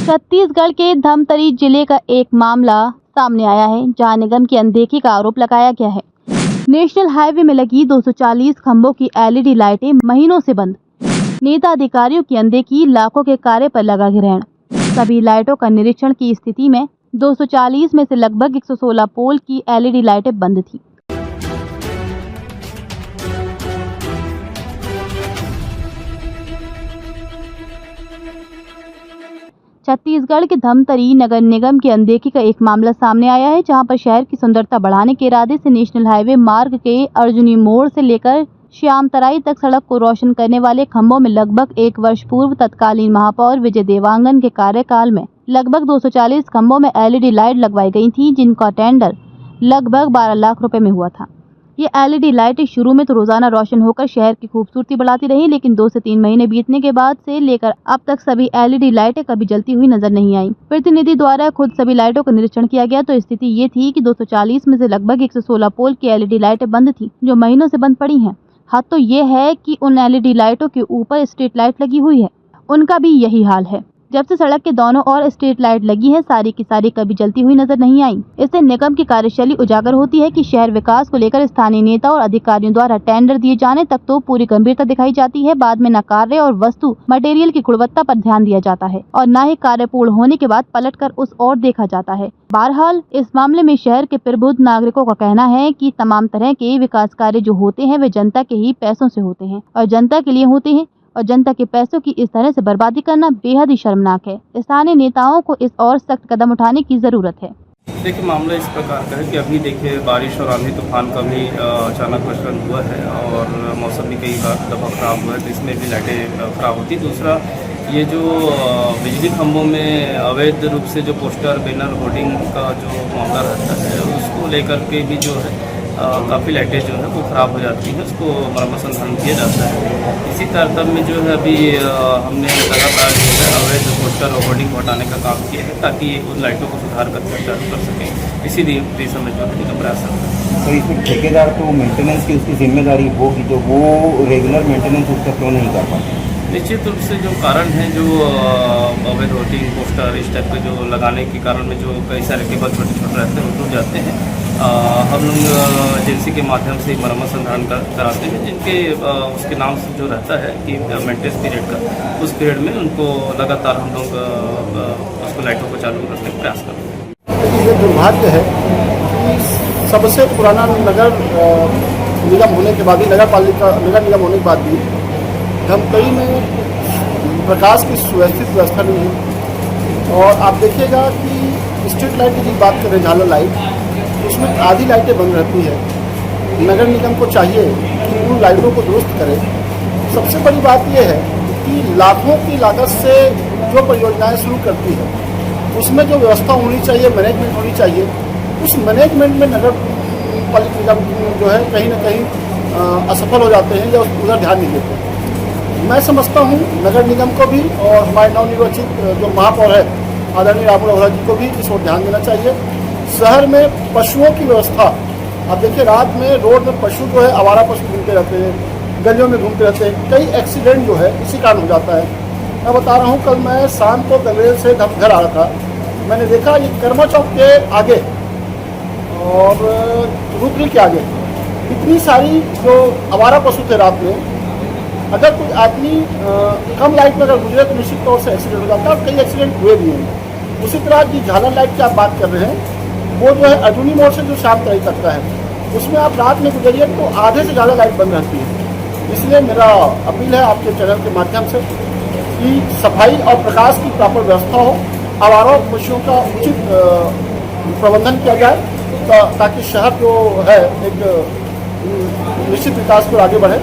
छत्तीसगढ़ के धमतरी जिले का एक मामला सामने आया है, जहां निगम की अनदेखी का आरोप लगाया गया है। नेशनल हाईवे में लगी 240 खंभों की एलईडी लाइटें महीनों से बंद। नेता अधिकारियों की अनदेखी, लाखों के कार्य पर लगा ग्रहण। सभी लाइटों का निरीक्षण की स्थिति में 240 में से लगभग 116 पोल की एलईडी लाइटें बंद थी। छत्तीसगढ़ के धमतरी नगर निगम की अनदेखी का एक मामला सामने आया है, जहां पर शहर की सुंदरता बढ़ाने के इरादे से नेशनल हाईवे मार्ग के अर्जुनी मोड़ से लेकर श्यामतराई तक सड़क को रोशन करने वाले खंभों में लगभग 1 वर्ष पूर्व तत्कालीन महापौर विजय देवांगन के कार्यकाल में लगभग 240 खंभों में एलईडी लाइट लगवाई गई थी, जिनका टेंडर लगभग 12 लाख रुपए में हुआ था। ये एलईडी लाइटें शुरू में तो रोजाना रोशन होकर शहर की खूबसूरती बढ़ाती रही, लेकिन 2 से 3 महीने बीतने के बाद से लेकर अब तक सभी एलईडी लाइटें कभी जलती हुई नजर नहीं आई। प्रतिनिधि द्वारा खुद सभी लाइटों का निरीक्षण किया गया तो स्थिति ये थी कि 240 में से लगभग 116 पोल की एलईडी लाइटें बंद थी, जो महीनों से बंद पड़ी हैं। हाथ तो ये है कि उन एलईडी लाइटों के ऊपर स्ट्रीट लाइट लगी हुई है, उनका भी यही हाल है। जब से सड़क के दोनों ओर स्ट्रीट लाइट लगी है, सारी की सारी कभी जलती हुई नजर नहीं आई। इससे निगम की कार्यशैली उजागर होती है कि शहर विकास को लेकर स्थानीय नेता और अधिकारियों द्वारा टेंडर दिए जाने तक तो पूरी गंभीरता दिखाई जाती है, बाद में न कार्य और वस्तु मटेरियल की गुणवत्ता पर ध्यान दिया जाता है और न ही कार्य पूर्ण होने के बाद पलटकर उस ओर देखा जाता है। बहरहाल इस मामले में शहर के प्रबुद्ध नागरिकों का कहना है कि तमाम तरह के विकास कार्य जो होते हैं वे जनता के ही पैसों से होते हैं और जनता के लिए होते हैं, और जनता के पैसों की इस तरह से बर्बादी करना बेहद ही शर्मनाक है। स्थानीय नेताओं को इस और सख्त कदम उठाने की जरूरत है। देखिए, मामला इस प्रकार का है कि अभी देखिए बारिश और आंधी तूफान का भी अचानक प्रचलन हुआ है और मौसम भी कई दफ़ा ख़राब हुआ है, तो इसमें भी लाइटें ख़राब होती। दूसरा, ये जो बिजली खंभों में अवैध रूप से जो पोस्टर बैनर होर्डिंग का जो मामला रहता है, उसको लेकर के भी जो है काफ़ी लाइटें जो है वो ख़राब हो जाती हैं, उसको मरम्मत संधान किया जाता है। इसी तारतम्य में जो है अभी हमने लगातार जो है अवैध पोस्टर और होर्डिंग हटाने का काम किया है, ताकि उन लाइटों को सुधार कर सकें। इसी दिशा में जो है निगम प्रयास करता है। तो इसमें ठेकेदार तो मेंटेनेंस की उसकी जिम्मेदारी होगी, तो वो रेगुलर मेंटेनेंस उसका क्यों नहीं कर पाते? निश्चित रूप से जो कारण है, जो अवैध होर्डिंग पोस्टर इस टाइप के जो लगाने के कारण में जो कई सारे केबल छोटे छोटे रहते हैं, टूट जाते हैं। हम लोग एजेंसी के माध्यम से मरम्मत संधारण कराते हैं, जिनके उसके नाम से जो रहता है कि मेंटेनेंस पीरियड का, उस पीरियड में उनको लगातार हम लोग उसको लाइटों को चालू रखने का प्रयास करते हैं। ये दुर्भाग्य है कि सबसे पुराना नगर निगम होने के बाद भी, नगर निगम होने के बाद भी धमतरी में प्रकाश की सुव्यवस्थित व्यवस्था नहीं है। और आप देखिएगा कि स्ट्रीट लाइट की बात करें, झालर लाइट, उसमें आधी लाइटें बंद रहती है। नगर निगम को चाहिए कि उन लाइटों को दुरुस्त करे। सबसे बड़ी बात यह है कि लाखों की लागत से जो परियोजनाएं शुरू करती है, उसमें जो व्यवस्था होनी चाहिए, मैनेजमेंट होनी चाहिए, उस मैनेजमेंट में नगर पालिका निगम जो है कहीं ना कहीं असफल हो जाते हैं या उधर ध्यान नहीं देते। मैं समझता हूँ नगर निगम को भी और हमारे नवनिर्वाचित जो महापौर है आदरणीय रामू अरोड़ा जी को भी इस ओर ध्यान देना चाहिए। शहर में पशुओं की व्यवस्था, आप देखिए रात में रोड में पशु जो है आवारा पशु घूमते रहते हैं, गलियों में घूमते रहते हैं, कई एक्सीडेंट जो है इसी कारण हो जाता है। मैं बता रहा हूँ, कल मैं शाम को गंगरेल से घर आ रहा था, मैंने देखा ये कर्मा चौक के आगे और रुद्री के आगे इतनी सारी जो आवारा पशु थे रात में। अगर कोई आदमी कम लाइट में अगर गुजरे तो निश्चित तौर से एक्सीडेंट हो जाता है और कई एक्सीडेंट हुए भी हैं। उसी तरह की झालर लाइट की आप बात कर रहे हैं, वो जो है अर्जुनी मोड़ से जो श्यामतराई तक का है, उसमें आप रात में गुजरिए तो आधे से ज़्यादा लाइट बंद रहती है। इसलिए मेरा अपील है आपके चैनल के माध्यम से कि सफाई और प्रकाश की प्रॉपर व्यवस्था हो, आवारा पशुओं का उचित प्रबंधन किया जाए, ताकि शहर जो है एक निश्चित विकास को आगे बढ़े।